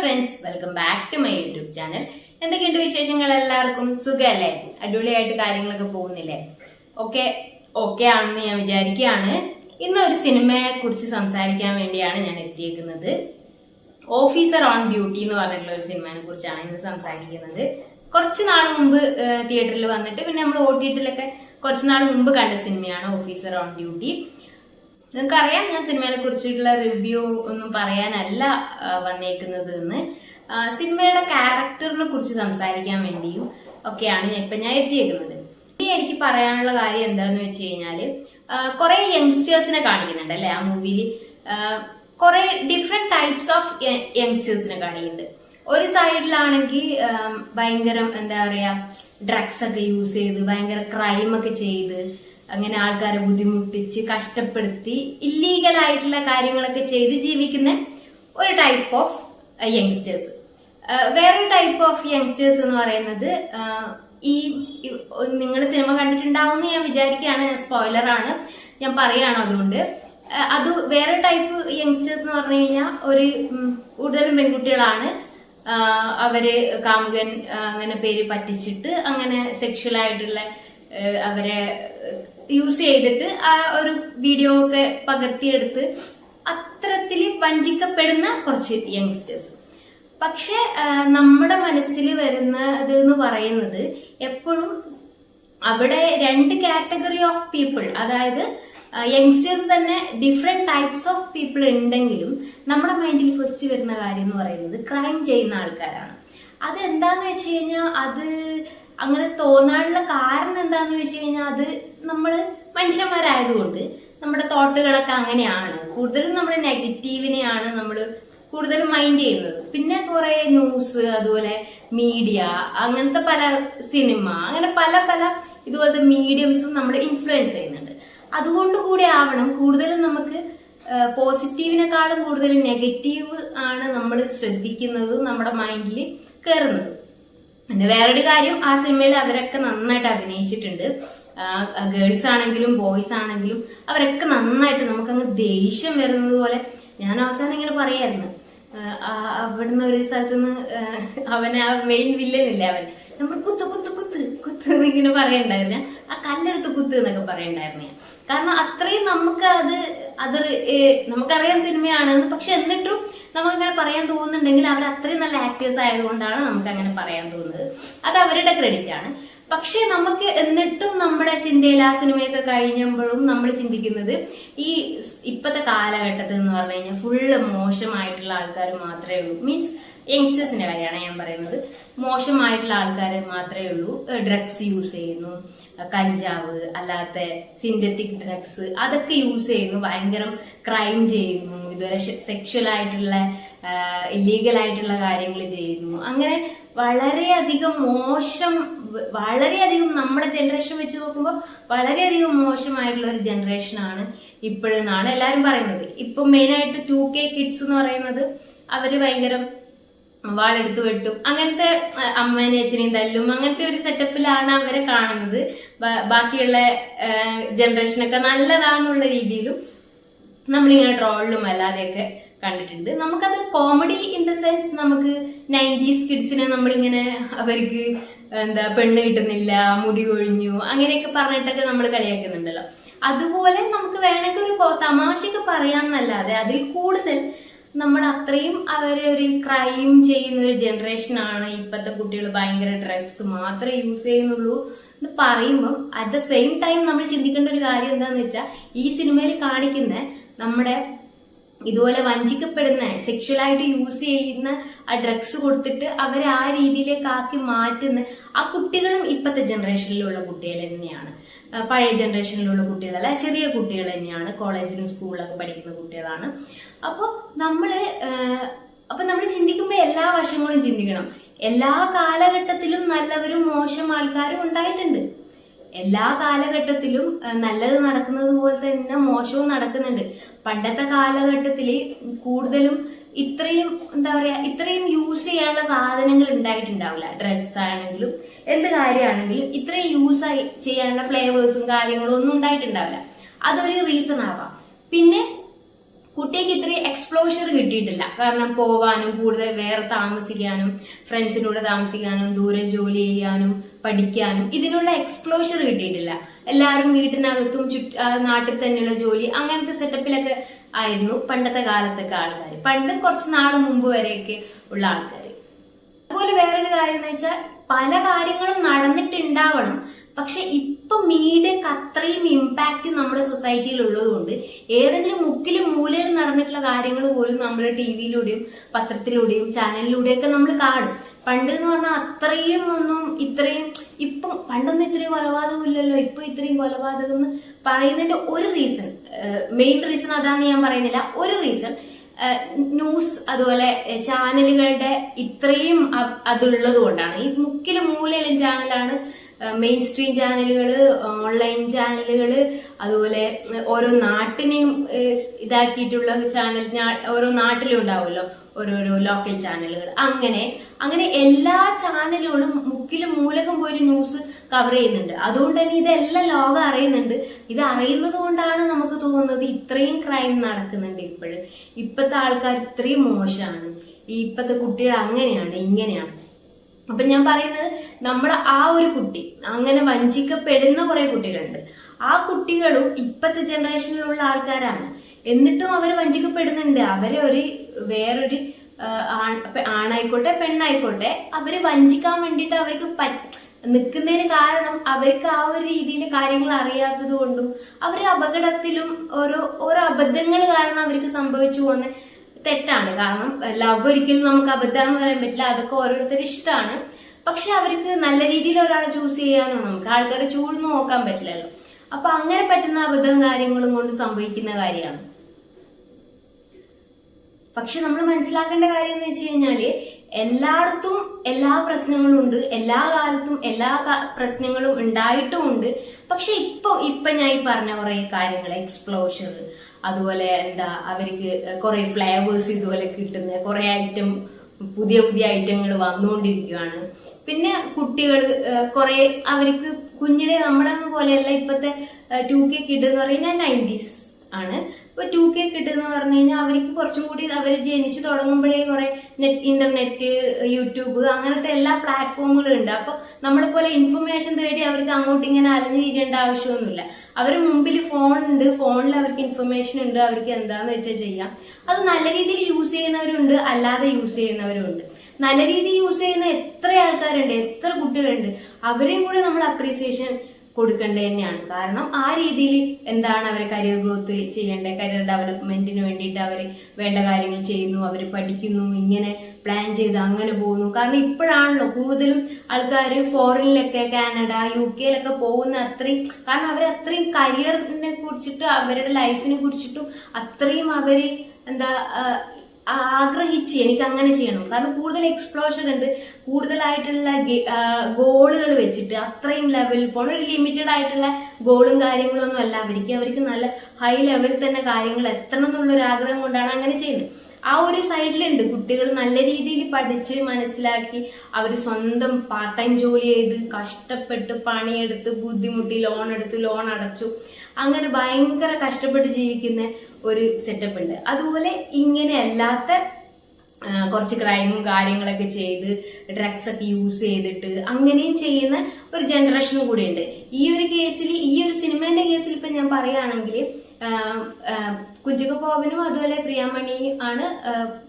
Friends, welcome back to my YouTube channel. എന്തൊക്കെയുണ്ട് വിശേഷങ്ങൾ? എല്ലാവർക്കും സുഖമല്ലേ? അടിപൊളിയായിട്ട് കാര്യങ്ങളൊക്കെ പോകുന്നില്ലേ? ഓക്കെ ആണെന്ന് ഞാൻ വിചാരിക്കുകയാണ്. ഇന്ന് ഒരു സിനിമയെ കുറിച്ച് സംസാരിക്കാൻ വേണ്ടിയാണ് ഞാൻ എത്തിയേക്കുന്നത്. ഓഫീസർ ഓൺ ഡ്യൂട്ടി എന്ന് പറഞ്ഞിട്ടുള്ള ഒരു സിനിമയെ കുറിച്ചാണ് ഇന്ന് സംസാരിക്കുന്നത്. കുറച്ച് നാൾ മുമ്പ് തിയേറ്ററിൽ വന്നിട്ട് പിന്നെ നമ്മൾ OTT-ലൊക്കെ കുറച്ച് നാൾ മുമ്പ് കണ്ട സിനിമയാണ് ഓഫീസർ ഓൺ ഡ്യൂട്ടി. നിങ്ങൾക്കറിയാം, ഞാൻ സിനിമയെ കുറിച്ചിട്ടുള്ള റിവ്യൂ ഒന്നും പറയാനല്ല വന്നേക്കുന്നത് എന്ന്. സിനിമയുടെ ക്യാരക്ടറിനെ കുറിച്ച് സംസാരിക്കാൻ വേണ്ടിയും ഒക്കെയാണ് ഞാൻ എത്തിയേക്കുന്നത്. ഇനി എനിക്ക് പറയാനുള്ള കാര്യം എന്താന്ന് വെച്ച് കഴിഞ്ഞാല്, കുറെ യങ്സ്റ്റേഴ്സിനെ കാണിക്കുന്നുണ്ട് അല്ലെ ആ മൂവിയിൽ. കുറെ ഡിഫറെന്റ് ടൈപ്സ് ഓഫ് യങ്സ്റ്റേഴ്സിനെ കാണിക്കുന്നുണ്ട്. ഒരു സൈഡിലാണെങ്കിൽ ഭയങ്കര എന്താ പറയാ, ഡ്രഗ്സ് ഒക്കെ യൂസ് ചെയ്ത് ഭയങ്കര ക്രൈം ഒക്കെ ചെയ്ത് അങ്ങനെ ആൾക്കാരെ ബുദ്ധിമുട്ടിച്ച് കഷ്ടപ്പെടുത്തി ഇല്ലീഗൽ ആയിട്ടുള്ള കാര്യങ്ങളൊക്കെ ചെയ്ത് ജീവിക്കുന്ന ഒരു ടൈപ്പ് ഓഫ് യങ്സ്റ്റേഴ്സ്. വേറൊരു ടൈപ്പ് ഓഫ് യങ്സ്റ്റേഴ്സ് എന്ന് പറയുന്നത്, ഈ നിങ്ങൾ സിനിമ കണ്ടിട്ടുണ്ടാവും ഞാൻ വിചാരിക്കുകയാണ്. സ്പോയിലറാണ്, ഞാൻ പറയുകയാണ്. അതുകൊണ്ട് അത് വേറെ ടൈപ്പ് യങ്സ്റ്റേഴ്സ് എന്ന് പറഞ്ഞു കഴിഞ്ഞാൽ കൂടുതലും പെൺകുട്ടികളാണ്. അവര് കാമുകൻ അങ്ങനെ പേര് പറ്റിച്ചിട്ട് അങ്ങനെ സെക്ഷൽ ആയിട്ടുള്ള അവരെ യൂസ് ചെയ്തിട്ട് ആ ഒരു വീഡിയോ ഒക്കെ പകർത്തിയെടുത്ത് അത്തരത്തിൽ വഞ്ചിക്കപ്പെടുന്ന കുറച്ച് യങ്സ്റ്റേഴ്സ്. പക്ഷെ നമ്മുടെ മനസ്സിൽ വരുന്നത് എന്ന് പറയുന്നത് എപ്പോഴും അവിടെ രണ്ട് കാറ്റഗറി ഓഫ് പീപ്പിൾ, അതായത് യങ്സ്റ്റേഴ്സ് തന്നെ ഡിഫറെന്റ് ടൈപ്സ് ഓഫ് പീപ്പിൾ ഉണ്ടെങ്കിലും നമ്മുടെ മൈൻഡിൽ ഫസ്റ്റ് വരുന്ന കാര്യം എന്ന് പറയുന്നത് ക്രൈം ചെയ്യുന്ന ആൾക്കാരാണ്. അത് എന്താന്ന് വെച്ച് കഴിഞ്ഞാൽ, അത് അങ്ങനെ തോന്നാനുള്ള കാരണം എന്താന്ന് വെച്ച് കഴിഞ്ഞാൽ, അത് നമ്മൾ മനുഷ്യന്മാരായതുകൊണ്ട് നമ്മുടെ തോട്ടുകളൊക്കെ അങ്ങനെയാണ്. കൂടുതലും നമ്മൾ നെഗറ്റീവിനെയാണ് നമ്മൾ കൂടുതലും മൈൻഡ് ചെയ്യുന്നത്. പിന്നെ കുറെ ന്യൂസ്, അതുപോലെ മീഡിയ, അങ്ങനത്തെ പല സിനിമ, അങ്ങനെ പല പല ഇതുപോലത്തെ മീഡിയംസും നമ്മൾ ഇൻഫ്ലുവൻസ് ചെയ്യുന്നുണ്ട്. അതുകൊണ്ട് കൂടി ആവണം കൂടുതലും നമുക്ക് പോസിറ്റീവിനെക്കാളും കൂടുതൽ നെഗറ്റീവ് ആണ് നമ്മൾ ശ്രദ്ധിക്കുന്നത്, നമ്മുടെ മൈൻഡിൽ കയറുന്നത്. പിന്നെ വേറൊരു കാര്യം, ആ സിനിമയിൽ അവരൊക്കെ നന്നായിട്ട് അഭിനയിച്ചിട്ടുണ്ട്. ഗേൾസ് ആണെങ്കിലും ബോയ്സ് ആണെങ്കിലും അവരൊക്കെ നന്നായിട്ട്, നമുക്കങ്ങ് ദേഷ്യം വരുന്നത് പോലെ. ഞാൻ അവസാനം ഇങ്ങനെ പറയായിരുന്നു, അവിടുന്ന് ഒരു സ്ഥലത്തുനിന്ന് അവനെ, ആ മെയിൻ വില്ലനില്ലേ അവൻ, നമ്മൾ കുത്ത് കുത്ത് കുത്ത് കുത്ത് എന്നിങ്ങനെ പറയണ്ടായിരുന്നു. ആ കല്ലെടുത്ത് കുത്ത് എന്നൊക്കെ പറയണ്ടായിരുന്നു ഞാൻ. കാരണം അത്രയും നമുക്കറിയാം സിനിമയാണെന്ന്. പക്ഷെ എന്നിട്ടും നമുക്കങ്ങനെ പറയാൻ തോന്നുന്നുണ്ടെങ്കിൽ അവർ അത്രയും നല്ല ആക്ടേഴ്സ് ആയതുകൊണ്ടാണ് നമുക്ക് അങ്ങനെ പറയാൻ തോന്നുന്നത്. അത് അവരുടെ ക്രെഡിറ്റ് ആണ്. പക്ഷെ നമുക്ക് എന്നിട്ടും നമ്മുടെ ചിന്തയിൽ ആ സിനിമയൊക്കെ കഴിഞ്ഞപ്പോഴും നമ്മൾ ചിന്തിക്കുന്നത്, ഈ ഇപ്പോഴത്തെ കാലഘട്ടത്തിൽ എന്ന് പറഞ്ഞു കഴിഞ്ഞാൽ ഫുള്ള് മോശമായിട്ടുള്ള ആൾക്കാർ മാത്രമേ ഉള്ളൂ. മീൻസ് യങ്സ്റ്റേഴ്സിന്റെ കാര്യമാണ് ഞാൻ പറയുന്നത്. മോശമായിട്ടുള്ള ആൾക്കാർ മാത്രമേ ഉള്ളൂ. ഡ്രഗ്സ് യൂസ് ചെയ്യുന്നു, കഞ്ചാവ്, അല്ലാത്ത സിന്തറ്റിക് ഡ്രഗ്സ് അതൊക്കെ യൂസ് ചെയ്യുന്നു, ഭയങ്കര ക്രൈം ചെയ്യുന്നു, ഇതുവരെ സെക്ഷൽ ആയിട്ടുള്ള ഇല്ലീഗൽ ആയിട്ടുള്ള കാര്യങ്ങൾ ചെയ്യുന്നു. അങ്ങനെ വളരെയധികം നമ്മുടെ ജനറേഷൻ വെച്ച് നോക്കുമ്പോൾ വളരെയധികം മോശമായിട്ടുള്ള ഒരു ജനറേഷനാണ് ഇപ്പോഴെന്നാണ് എല്ലാവരും പറയുന്നത്. ഇപ്പൊ മെയിനായിട്ട് 2K കിഡ്സ് എന്ന് പറയുന്നത്, അവര് ഭയങ്കര വാളെടുത്ത് വെട്ടും, അങ്ങനത്തെ അമ്മേനെയും അച്ഛനെയും തല്ലും, അങ്ങനത്തെ ഒരു സെറ്റപ്പിലാണ് അവരെ കാണുന്നത്. ബാക്കിയുള്ള ജനറേഷനൊക്കെ നല്ലതാന്നുള്ള രീതിയിലും നമ്മളിങ്ങനെ ട്രോളിലും അല്ലാതെയൊക്കെ കണ്ടിട്ടുണ്ട്. നമുക്കത് കോമഡി ഇൻ ദ സെൻസ്, നമുക്ക് 90s കിഡ്സിനെ നമ്മളിങ്ങനെ അവർക്ക് എന്താ പെണ്ണ് കിട്ടുന്നില്ല, മുടി കൊഴിഞ്ഞു, അങ്ങനെയൊക്കെ പറഞ്ഞിട്ടൊക്കെ നമ്മൾ കളിയാക്കുന്നുണ്ടല്ലോ. അതുപോലെ നമുക്ക് വേണമെങ്കിൽ ഒരു തമാശയൊക്കെ പറയാമെന്നല്ലാതെ അതിൽ കൂടുതൽ നമ്മൾ അത്രയും അവരെ ഒരു ക്രൈം ചെയ്യുന്ന ഒരു ജനറേഷനാണ് ഇപ്പോഴത്തെ കുട്ടികൾ. ഭയങ്കര ഡ്രഗ്സ് മാത്രമേ യൂസ് ചെയ്യുന്നുള്ളൂ എന്ന് പറയുമ്പോൾ അറ്റ് ദ സെയിം ടൈം നമ്മൾ ചിന്തിക്കേണ്ട ഒരു കാര്യം എന്താന്ന് വെച്ചാൽ, ഈ സിനിമയിൽ കാണിക്കുന്ന നമ്മുടെ ഇതുപോലെ വഞ്ചിക്കപ്പെടുന്ന, സെക്ഷലായിട്ട് യൂസ് ചെയ്യുന്ന ആ ഡ്രഗ്സ് കൊടുത്തിട്ട് അവരെ ആ രീതിയിലേക്ക് ആക്കി മാറ്റുന്ന ആ കുട്ടികളും ഇപ്പോഴത്തെ ജനറേഷനിലുള്ള കുട്ടികൾ തന്നെയാണ്. പഴയ ജനറേഷനിലുള്ള കുട്ടികളല്ല, ചെറിയ കുട്ടികൾ തന്നെയാണ്. കോളേജിലും സ്കൂളിലൊക്കെ പഠിക്കുന്ന കുട്ടികളാണ്. അപ്പോൾ നമ്മൾ ചിന്തിക്കുമ്പോൾ എല്ലാ വശങ്ങളും ചിന്തിക്കണം. എല്ലാ കാലഘട്ടത്തിലും നല്ലവരും മോശം ആൾക്കാരും ഉണ്ടായിട്ടുണ്ട്. എല്ലാ കാലഘട്ടത്തിലും നല്ലത് നടക്കുന്നത് പോലെ തന്നെ മോശവും നടക്കുന്നുണ്ട്. പണ്ടത്തെ കാലഘട്ടത്തില് കൂടുതലും ഇത്രയും എന്താ പറയാ, ഇത്രയും യൂസ് ചെയ്യാനുള്ള സാധനങ്ങൾ ഉണ്ടായിട്ടുണ്ടാവില്ല. ഡ്രഗ്സ് ആണെങ്കിലും എന്ത് കാര്യമാണെങ്കിലും ഇത്രയും യൂസ് ചെയ്യാനുള്ള ഫ്ലേവേഴ്സും കാര്യങ്ങളും ഒന്നും ഉണ്ടായിട്ടുണ്ടാവില്ല. അതൊരു റീസൺ ആവാം. പിന്നെ കുട്ടിക്ക് ഇത്രയും എക്സ്പ്ലോഷർ കിട്ടിയിട്ടില്ല. കാരണം പോവാനും കൂടുതൽ വേറെ താമസിക്കാനും ഫ്രണ്ട്സിൻ്റെ കൂടെ താമസിക്കാനും ദൂരെ ജോലി ചെയ്യാനും പഠിക്കാനും ഇതിനുള്ള എക്സ്പ്ലോഷർ കിട്ടിയിട്ടില്ല. എല്ലാവരും വീട്ടിനകത്തും നാട്ടിൽ തന്നെയുള്ള ജോലി അങ്ങനത്തെ സെറ്റപ്പിലൊക്കെ ആയിരുന്നു പണ്ടത്തെ കാലത്തൊക്കെ ആൾക്കാർ, പണ്ട് കുറച്ച് നാൾ മുമ്പ് വരെയൊക്കെ ഉള്ള ആൾക്കാർ. അതുപോലെ വേറൊരു കാര്യം എന്ന് വെച്ചാൽ പല കാര്യങ്ങളും നടന്നിട്ടുണ്ടാവണം, പക്ഷെ ഇപ്പൊ മീഡിയക്ക് അത്രയും ഇമ്പാക്ട് നമ്മുടെ സൊസൈറ്റിയിൽ ഉള്ളതുകൊണ്ട് ഏതെങ്കിലും മുക്കിലും മൂലയിലും നടന്നിട്ടുള്ള കാര്യങ്ങൾ പോലും നമ്മൾ ടി-വിയിലൂടെയും പത്രത്തിലൂടെയും ചാനലിലൂടെയൊക്കെ നമ്മൾ കാണും. പണ്ട് എന്ന് പറഞ്ഞാൽ അത്രയും ഒന്നും ഇത്രയും ഇപ്പം പണ്ടൊന്നും ഇത്രയും കൊലപാതകം ഇല്ലല്ലോ, ഇപ്പൊ ഇത്രയും കൊലപാതകം എന്ന് പറയുന്നതിന്റെ ഒരു റീസൺ, മെയിൻ റീസൺ അതാണെന്ന് ഞാൻ പറയുന്നില്ല, ഒരു റീസൺ ന്യൂസ് അതുപോലെ ചാനലുകളുടെ ഇത്രയും അതുള്ളത് കൊണ്ടാണ്. ഈ മുക്കിലും മൂലയിലും ചാനലാണ്, മെയിൻ സ്ട്രീം ചാനലുകൾ, ഓൺലൈൻ ചാനലുകൾ, അതുപോലെ ഓരോ നാട്ടിനെയും ഇതാക്കിയിട്ടുള്ള ചാനൽ ഓരോ നാട്ടിലും ഉണ്ടാവുമല്ലോ ഓരോരോ ലോക്കൽ ചാനലുകൾ. അങ്ങനെ എല്ലാ ചാനലുകളും മുക്കിലും മൂലകം പോയിട്ട് ന്യൂസ് കവർ ചെയ്യുന്നുണ്ട്. അതുകൊണ്ട് തന്നെ ഇതെല്ലാം ലോകം അറിയുന്നുണ്ട്. ഇത് അറിയുന്നത് കൊണ്ടാണ് നമുക്ക് തോന്നുന്നത് ഇത്രയും ക്രൈം നടക്കുന്നുണ്ട്. ഇപ്പോഴത്തെ ആൾക്കാർ ഇത്രയും മോശമാണ്, ഇപ്പോഴത്തെ കുട്ടികൾ അങ്ങനെയാണ് ഇങ്ങനെയാണ്. അപ്പൊ ഞാൻ പറയുന്നത് നമ്മൾ ആ ഒരു കുട്ടി അങ്ങനെ വഞ്ചിക്കപ്പെടുന്ന കുറെ കുട്ടികളുണ്ട്. ആ കുട്ടികളും ഇപ്പത്തെ ജനറേഷനിലുള്ള ആൾക്കാരാണ്, എന്നിട്ടും അവർ വഞ്ചിക്കപ്പെടുന്നുണ്ട്. അവരെ വേറൊരു ആണായിക്കോട്ടെ പെണ്ണായിക്കോട്ടെ അവര് വഞ്ചിക്കാൻ വേണ്ടിയിട്ട് അവർക്ക് നിൽക്കുന്നതിന് കാരണം അവർക്ക് ആ ഒരു രീതിയിൽ കാര്യങ്ങൾ അറിയാത്തത് കൊണ്ടും അവർ അപകടത്തിലും ഓരോ അബദ്ധങ്ങൾ കാരണം അവർക്ക് സംഭവിച്ചു പോകുന്ന തെറ്റാണ്. കാരണം ലവ് ഒരിക്കലും നമുക്ക് അബദ്ധം പറയാൻ പറ്റില്ല, അതൊക്കെ ഓരോരുത്തരുടെ ഇഷ്ടമാണ്. പക്ഷെ അവർക്ക് നല്ല രീതിയിൽ ഒരാളെ ചൂസ് ചെയ്യാനോ നമുക്ക് ആൾക്കാരെ ചൂഴ്ന്നു നോക്കാൻ പറ്റില്ലല്ലോ. അപ്പൊ അങ്ങനെ പറ്റുന്ന അബദ്ധം കാര്യങ്ങളും കൊണ്ട് സംഭവിക്കുന്ന കാര്യമാണ്. പക്ഷെ നമ്മൾ മനസ്സിലാക്കേണ്ട കാര്യം എന്ന് വെച്ച് കഴിഞ്ഞാല് എല്ലായിടത്തും എല്ലാ പ്രശ്നങ്ങളും ഉണ്ട്, എല്ലാ കാലത്തും എല്ലാ പ്രശ്നങ്ങളും ഉണ്ടായിട്ടുമുണ്ട്. പക്ഷെ ഇപ്പൊ ഞാൻ ഈ പറഞ്ഞ കുറെ കാര്യങ്ങൾ, എക്സ്പ്ലോഷർ, അതുപോലെ അവർക്ക് കുറെ ഫ്ലേവേഴ്സ് ഇതുപോലെ കിട്ടുന്ന കുറെ പുതിയ ഐറ്റങ്ങൾ വന്നുകൊണ്ടിരിക്കുകയാണ്. പിന്നെ കുട്ടികൾ കുറെ അവർക്ക് കുഞ്ഞിലെ നമ്മളെ പോലെയല്ല ഇപ്പത്തെ 2K കിഡ് എന്ന് പറയുന്നത് 90s ആണ്. ഇപ്പൊ 2K കിഡ് എന്ന് പറഞ്ഞു കഴിഞ്ഞാൽ അവർക്ക് കുറച്ചും കൂടി അവർ ജനിച്ചു തുടങ്ങുമ്പോഴേ കുറെ ഇന്റർനെറ്റ്, യൂട്യൂബ് അങ്ങനത്തെ എല്ലാ പ്ലാറ്റ്ഫോമുകളും ഉണ്ട്. അപ്പൊ നമ്മളെ പോലെ ഇൻഫർമേഷൻ തേടി അവർക്ക് അങ്ങോട്ട് ഇങ്ങനെ അലഞ്ഞു തിരിയേണ്ട ആവശ്യമൊന്നുമില്ല. അവരുടെ മുമ്പിൽ ഫോൺ ഉണ്ട്, ഫോണിൽ അവർക്ക് ഇൻഫർമേഷൻ ഉണ്ട്, അവർക്ക് എന്താന്ന് വെച്ചാൽ ചെയ്യാം. അത് നല്ല രീതിയിൽ യൂസ് ചെയ്യുന്നവരുണ്ട്, അല്ലാതെ യൂസ് ചെയ്യുന്നവരുണ്ട്. നല്ല രീതിയിൽ യൂസ് ചെയ്യുന്ന എത്ര ആൾക്കാരുണ്ട്, എത്ര കുട്ടികളുണ്ട്, അവരെയും കൂടെ നമ്മൾ അപ്രീസിയേഷൻ കൊടുക്കേണ്ടത് തന്നെയാണ്. കാരണം ആ രീതിയിൽ എന്താണ് അവരെ കരിയർ ഗ്രോത്ത് ചെയ്യേണ്ടത്, കരിയർ ഡെവലപ്മെന്റിന് വേണ്ടിയിട്ട് അവർ വേണ്ട കാര്യങ്ങൾ ചെയ്യുന്നു, അവർ പഠിക്കുന്നു, ഇങ്ങനെ പ്ലാൻ ചെയ്ത് അങ്ങനെ പോകുന്നു. കാരണം ഇപ്പോഴാണല്ലോ കൂടുതലും ആൾക്കാർ ഫോറിനിലൊക്കെ കാനഡ, UK പോകുന്ന അത്രയും, കാരണം അവർ അത്രയും കരിയറിനെ കുറിച്ചിട്ട് അവരുടെ ലൈഫിനെ കുറിച്ചിട്ടും അത്രയും അവര് ആഗ്രഹിച്ച് എനിക്ക് അങ്ങനെ ചെയ്യണം. കാരണം കൂടുതൽ എക്സ്പ്ലോഷർ ഉണ്ട്, കൂടുതലായിട്ടുള്ള ഗോളുകൾ വെച്ചിട്ട് അത്രയും ലെവലിൽ പോകണം. ഒരു ലിമിറ്റഡ് ആയിട്ടുള്ള ഗോളും കാര്യങ്ങളൊന്നും അല്ല അവർക്ക് നല്ല ഹൈ ലെവലിൽ തന്നെ കാര്യങ്ങൾ എത്തണം എന്നുള്ളൊരു ആഗ്രഹം കൊണ്ടാണ് അങ്ങനെ ചെയ്യുന്നത്. ആ ഒരു സൈഡിലുണ്ട് കുട്ടികൾ നല്ല രീതിയിൽ പഠിച്ച് മനസ്സിലാക്കി അവർ സ്വന്തം പാർട്ട് ടൈം ജോലി ചെയ്ത് കഷ്ടപ്പെട്ട് പണിയെടുത്ത് ബുദ്ധിമുട്ടി ലോൺ അടച്ചു അങ്ങനെ ഭയങ്കര കഷ്ടപ്പെട്ട് ജീവിക്കുന്ന ഒരു സെറ്റപ്പ് ഉണ്ട്. അതുപോലെ ഇങ്ങനെ അല്ലാത്ത കുറച്ച് ക്രൈമും കാര്യങ്ങളൊക്കെ ചെയ്ത് ഡ്രഗ്സ് ഒക്കെ യൂസ് ചെയ്തിട്ട് അങ്ങനെയും ചെയ്യുന്ന ഒരു ജനറേഷനും കൂടെ ഉണ്ട്. ഈ ഒരു കേസിൽ, ഈ ഒരു സിനിമേന്റെ കേസിൽ ഇപ്പൊ ഞാൻ പറയുകയാണെങ്കിൽ കുഞ്ചാക്കോ ബോബനും അതുപോലെ പ്രിയാമണി ആണ്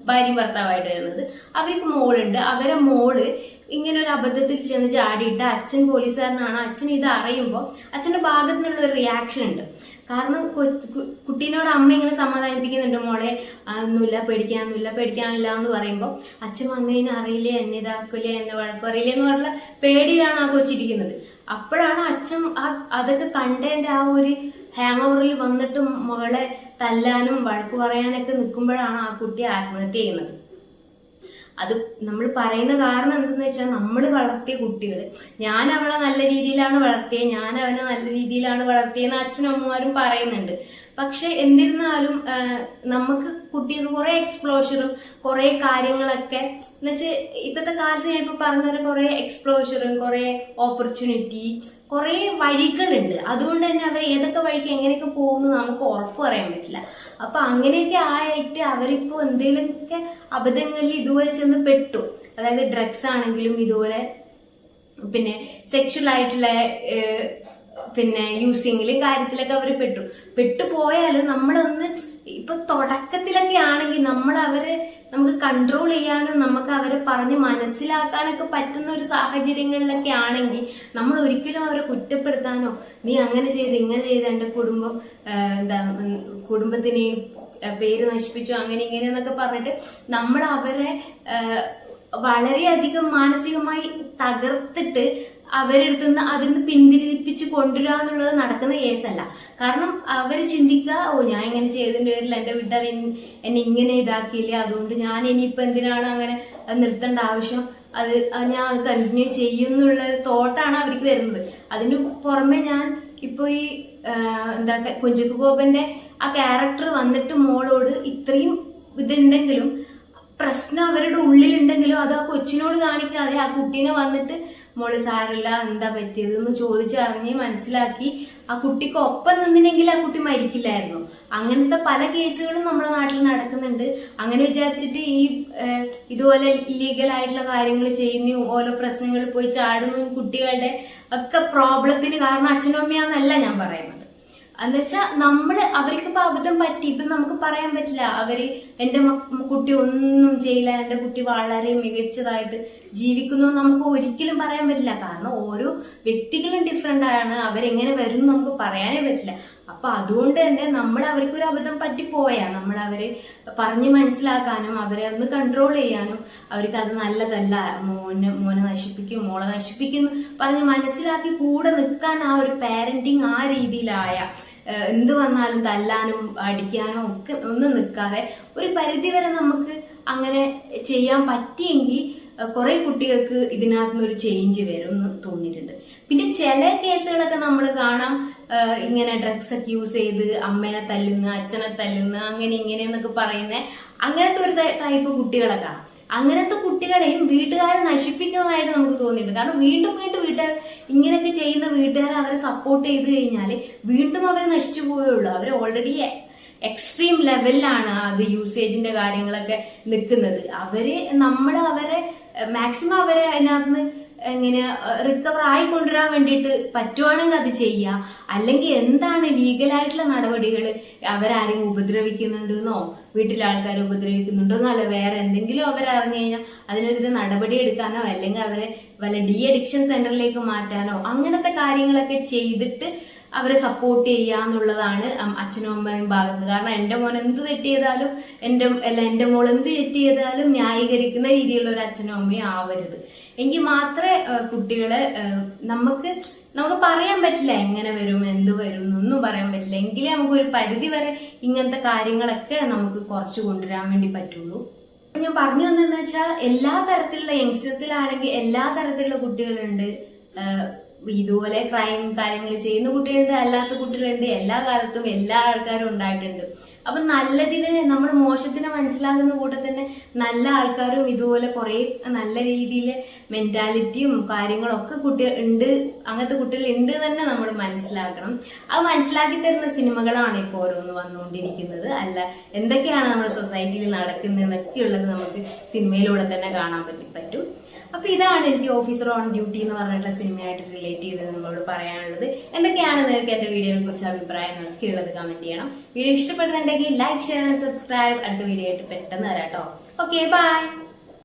ഭാര്യയും ഭർത്താവായിട്ട് വരുന്നത്. അവർക്ക് മോളുണ്ട്. അവരെ മോള് ഇങ്ങനെ ഒരു അബദ്ധത്തിൽ ചെന്ന് ചാടിയിട്ട് അച്ഛൻ പോലീസുകാരനാണ്. അച്ഛൻ ഇത് അറിയുമ്പോൾ അച്ഛന്റെ ഭാഗത്തു നിന്നുള്ള ഒരു റിയാക്ഷൻ ഉണ്ട്. കാരണം കുട്ടീനോട് അമ്മ ഇങ്ങനെ സമാധാനിപ്പിക്കുന്നുണ്ട്, മോളെ ഒന്നുമില്ല, പേടിക്കാനില്ല എന്ന് പറയുമ്പോൾ അച്ഛൻ വന്നു കഴിഞ്ഞാൽ അറിയില്ലേ, എന്നെ ഇതാക്കില്ലേ, എന്നെ വഴക്കറിയില്ലേ എന്ന് പറഞ്ഞ പേടിയിലാണ് ആ കൊച്ചിരിക്കുന്നത്. അപ്പോഴാണ് അച്ഛൻ അതൊക്കെ കണ്ടതിന്റെ ആ ഒരു ഹാങ് ഓവറിൽ വന്നിട്ട് മകളെ തല്ലാനും വഴക്ക് പറയാനൊക്കെ നിൽക്കുമ്പോഴാണ് ആ കുട്ടി ആത്മഹത്യ ചെയ്യുന്നത്. അത് നമ്മൾ പറയുന്ന കാരണം എന്തെന്ന് വെച്ചാൽ നമ്മൾ വളർത്തിയ കുട്ടികൾ, ഞാൻ അവളെ നല്ല രീതിയിലാണ് വളർത്തിയത്, ഞാൻ അവനെ നല്ല രീതിയിലാണ് വളർത്തിയെന്ന് അച്ഛനും അമ്മമാരും പറയുന്നുണ്ട്. പക്ഷെ എന്നിരുന്നാലും നമുക്ക് കുട്ടികൾക്ക് കുറെ എക്സ്പ്ലോഷറും കുറെ കാര്യങ്ങളൊക്കെ എന്നുവെച്ചാൽ ഇപ്പോഴത്തെ കാലത്ത് ഞാൻ ഇപ്പൊ പറഞ്ഞ കുറെ എക്സ്പ്ലോഷറും കുറെ ഓപ്പർച്യൂണിറ്റി കുറെ വഴികളുണ്ട്. അതുകൊണ്ട് തന്നെ അവർ ഏതൊക്കെ വഴിക്ക് എങ്ങനെയൊക്കെ പോകുന്നു നമുക്ക് ഉറപ്പ് പറയാൻ പറ്റില്ല. അപ്പൊ അങ്ങനെയൊക്കെ ആയിട്ട് അവരിപ്പോ എന്തെങ്കിലുമൊക്കെ അബദ്ധങ്ങളിൽ ഇതുപോലെ ചെന്ന് പെട്ടു. അതായത് ഡ്രഗ്സ് ആണെങ്കിലും ഇതുപോലെ പിന്നെ സെക്ഷൽ ആയിട്ടുള്ള പിന്നെ യൂസിങ്ങിലും കാര്യത്തിലൊക്കെ അവർ പെട്ടുപോയാലും നമ്മളൊന്ന് ഇപ്പൊ തുടക്കത്തിലൊക്കെ ആണെങ്കിൽ നമുക്ക് കൺട്രോൾ ചെയ്യാനും നമുക്ക് അവരെ പറഞ്ഞ് മനസ്സിലാക്കാനൊക്കെ പറ്റുന്ന ഒരു സാഹചര്യങ്ങളിലൊക്കെ ആണെങ്കിൽ നമ്മൾ ഒരിക്കലും അവരെ കുറ്റപ്പെടുത്താനോ നീ അങ്ങനെ ചെയ്ത് ഇങ്ങനെ ചെയ്ത് എന്റെ കുടുംബത്തിനെ പേര് നശിപ്പിച്ചു അങ്ങനെ ഇങ്ങനെ എന്നൊക്കെ പറഞ്ഞിട്ട് നമ്മൾ അവരെ വളരെയധികം മാനസികമായി തകർത്തിട്ട് അവരെടുത്ത് നിന്ന് അതിന് പിന്തിരിപ്പിച്ച് കൊണ്ടുവരിക എന്നുള്ളത് നടക്കുന്ന കേസല്ല. കാരണം അവര് ചിന്തിക്കുക, ഞാൻ ഇങ്ങനെ ചെയ്തതിന്റെ പേരിൽ എന്റെ വീട്ടുകാർ എന്നെ ഇങ്ങനെ ഇതാക്കിയില്ലേ, അതുകൊണ്ട് ഞാൻ ഇനിയിപ്പോ എന്തിനാണ് അങ്ങനെ നിർത്തേണ്ട ആവശ്യം, ഞാൻ അത് കണ്ടിന്യൂ ചെയ്യും എന്നുള്ള തോട്ടാണ് അവർക്ക് വരുന്നത്. അതിന് പുറമെ ഞാൻ ഇപ്പൊ ഈ കുഞ്ചാക്കോ ബോബന്റെ ആ ക്യാരക്ടർ വന്നിട്ട് മോളോട് ഇത്രയും ഇതുണ്ടെങ്കിലും പ്രശ്നം അവരുടെ ഉള്ളിലുണ്ടെങ്കിലും അത് ആ കൊച്ചിനോട് കാണിക്കാതെ ആ കുട്ടീനെ വന്നിട്ട് മോള് സാരില്ല എന്താ പറ്റിയത് എന്ന് ചോദിച്ചറിഞ്ഞ് മനസ്സിലാക്കി ആ കുട്ടിക്ക് ഒപ്പം നിന്നിനെങ്കിൽ ആ കുട്ടി മരിക്കില്ലായിരുന്നു. അങ്ങനത്തെ പല കേസുകളും നമ്മുടെ നാട്ടിൽ നടക്കുന്നുണ്ട്. അങ്ങനെ വിചാരിച്ചിട്ട് ഇതുപോലെ ഇല്ലീഗലായിട്ടുള്ള കാര്യങ്ങൾ ചെയ്യുന്നു, ഓരോ പ്രശ്നങ്ങളിൽ പോയി ചാടുന്നു, കുട്ടികളുടെ ഒക്കെ പ്രോബ്ലത്തിന് കാരണം അച്ഛനും അമ്മയാന്നല്ല ഞാൻ പറയുന്നത്. എന്നുവെച്ചാൽ അവർക്കിപ്പോ അബദ്ധം പറ്റി, ഇപ്പൊ നമുക്ക് പറയാൻ പറ്റില്ല എന്റെ കുട്ടി ഒന്നും ചെയ്യില്ല, എന്റെ കുട്ടി വളരെ മികച്ചതായിട്ട് ജീവിക്കുന്നു നമുക്ക് ഒരിക്കലും പറയാൻ പറ്റില്ല. കാരണം ഓരോ വ്യക്തികളും ഡിഫറെന്റ് ആണ്, അവരെങ്ങനെ വരും നമുക്ക് പറയാനേ പറ്റില്ല. അപ്പൊ അതുകൊണ്ട് തന്നെ അവർക്കൊരു അബദ്ധം പറ്റിപ്പോയാ അവരെ പറഞ്ഞ് മനസ്സിലാക്കാനും അവരെ ഒന്ന് കൺട്രോൾ ചെയ്യാനും അവർക്ക് അത് നല്ലതല്ല, മോനെ നശിപ്പിക്കും മോളെ നശിപ്പിക്കും പറഞ്ഞ് മനസ്സിലാക്കി കൂടെ നിൽക്കാൻ ആ ഒരു പാരന്റിങ് ആ രീതിയിലായ എന്ത് വന്നാലും തല്ലാനും അടിക്കാനോ ഒക്കെ ഒന്നും നിൽക്കാതെ ഒരു പരിധിവരെ നമുക്ക് അങ്ങനെ ചെയ്യാൻ പറ്റിയെങ്കിൽ കുറെ കുട്ടികൾക്ക് ഇതിനകത്തുനിന്നൊരു ചേഞ്ച് വരും എന്ന് തോന്നിയിട്ടുണ്ട്. പിന്നെ ചില കേസുകളൊക്കെ നമ്മൾ കാണാം, ഇങ്ങനെ ഡ്രഗ്സ് ഒക്കെ യൂസ് ചെയ്ത് അമ്മേനെ തല്ലുന്ന അച്ഛനെ തല്ലുന്ന അങ്ങനെ ഇങ്ങനെ എന്നൊക്കെ പറയുന്ന അങ്ങനത്തെ ഒരു ടൈപ്പ് കുട്ടികളെ കാണാം. അങ്ങനത്തെ കുട്ടികളെയും വീട്ടുകാരെ നശിപ്പിക്കുന്നതായിട്ട് നമുക്ക് തോന്നിയിട്ടുണ്ട്. കാരണം വീണ്ടും വീട്ടുകാർ ഇങ്ങനെയൊക്കെ ചെയ്യുന്ന വീട്ടുകാരെ അവരെ സപ്പോർട്ട് ചെയ്ത് കഴിഞ്ഞാൽ വീണ്ടും അവരെ നശിച്ചു പോയുള്ളൂ. അവർ ഓൾറെഡി എക്സ്ട്രീം ലെവലിലാണ് അത് യൂസേജിന്റെ കാര്യങ്ങളൊക്കെ നിൽക്കുന്നത്. അവരെ മാക്സിമം അവരെ അതിനകത്ത് എങ്ങനെ റിക്കവർ ആയി കൊണ്ടുവരാൻ വേണ്ടിയിട്ട് പറ്റുവാണെങ്കിൽ അത് ചെയ്യുക. അല്ലെങ്കിൽ എന്താണ് ലീഗലായിട്ടുള്ള നടപടികൾ, അവരാരെയും ഉപദ്രവിക്കുന്നുണ്ടെന്നോ വീട്ടിലെ ആൾക്കാരെ ഉപദ്രവിക്കുന്നുണ്ടോന്നോ അല്ല വേറെ എന്തെങ്കിലും അവരറിഞ്ഞു കഴിഞ്ഞാൽ അതിനെതിരെ നടപടി എടുക്കാനോ അല്ലെങ്കിൽ അവരെ വല്ല ഡി അഡിക്ഷൻ സെന്ററിലേക്ക് മാറ്റാനോ അങ്ങനത്തെ കാര്യങ്ങളൊക്കെ ചെയ്തിട്ട് അവരെ സപ്പോർട്ട് ചെയ്യാന്നുള്ളതാണ് അച്ഛനും അമ്മയും ഭാഗത്ത്. കാരണം എന്റെ മോൻ എന്ത് തെറ്റ് ചെയ്താലും എന്റെ മോൾ എന്ത് തെറ്റ് ചെയ്താലും ന്യായീകരിക്കുന്ന രീതിയിലുള്ള ഒരു അച്ഛനും അമ്മയും ആവരുത്. എങ്കിൽ മാത്രമേ കുട്ടികളെ നമുക്ക് പറയാൻ പറ്റില്ല എങ്ങനെ വരും എന്ത് വരും എന്നൊന്നും പറയാൻ പറ്റില്ല. എങ്കിലേ നമുക്ക് ഒരു പരിധി വരെ ഇങ്ങനത്തെ കാര്യങ്ങളൊക്കെ നമുക്ക് കുറച്ച് കൊണ്ടുവരാൻ വേണ്ടി പറ്റുള്ളൂ. ഞാൻ പറഞ്ഞു വന്നതെന്ന് വെച്ചാൽ എല്ലാ തരത്തിലുള്ള യങ്സ്റ്റേഴ്സിലാണെങ്കിൽ എല്ലാ തരത്തിലുള്ള കുട്ടികളുണ്ട്. ഇതുപോലെ ക്രൈം കാര്യങ്ങൾ ചെയ്യുന്ന കുട്ടികളുണ്ട്, അല്ലാത്ത കുട്ടികളുണ്ട്. എല്ലാ കാലത്തും എല്ലാ ആൾക്കാരും ഉണ്ടായിട്ടുണ്ട്. അപ്പൊ നല്ലതിന് നമ്മൾ മോശത്തിനെ മനസ്സിലാക്കുന്ന കൂടെ തന്നെ നല്ല ആൾക്കാരും ഇതുപോലെ കുറെ നല്ല രീതിയിൽ മെന്റാലിറ്റിയും കാര്യങ്ങളൊക്കെ കുട്ടികൾ ഉണ്ട്, അങ്ങനത്തെ കുട്ടികൾ ഉണ്ട് തന്നെ നമ്മൾ മനസ്സിലാക്കണം. അത് മനസ്സിലാക്കി തരുന്ന സിനിമകളാണ് ഇപ്പോൾ ഓരോന്ന് വന്നുകൊണ്ടിരിക്കുന്നത്. അല്ല എന്തൊക്കെയാണ് നമ്മുടെ സൊസൈറ്റിയിൽ നടക്കുന്നതെന്നൊക്കെ ഉള്ളത് നമുക്ക് സിനിമയിലൂടെ തന്നെ കാണാൻ പറ്റും. അപ്പൊ ഇതാണ് എനിക്ക് ഓഫീസർ ഓൺ ഡ്യൂട്ടി എന്ന് പറഞ്ഞിട്ടുള്ള സിനിമയായിട്ട് റിലേറ്റ് ചെയ്ത് നിങ്ങളോട് പറയാനുള്ളത്. എന്തൊക്കെയാണ് നിങ്ങൾക്ക് എന്റെ വീഡിയോനെ കുറിച്ച് അഭിപ്രായങ്ങളൊക്കെ ഉള്ളത് കമന്റ് ചെയ്യണം. വീഡിയോ ഇഷ്ടപ്പെടുന്നുണ്ടെങ്കിൽ ലൈക്ക്, ഷെയർ ആൻഡ് സബ്സ്ക്രൈബ്. അടുത്ത വീഡിയോ ആയിട്ട് പെട്ടെന്ന് വരാം കേട്ടോ. Okay, by.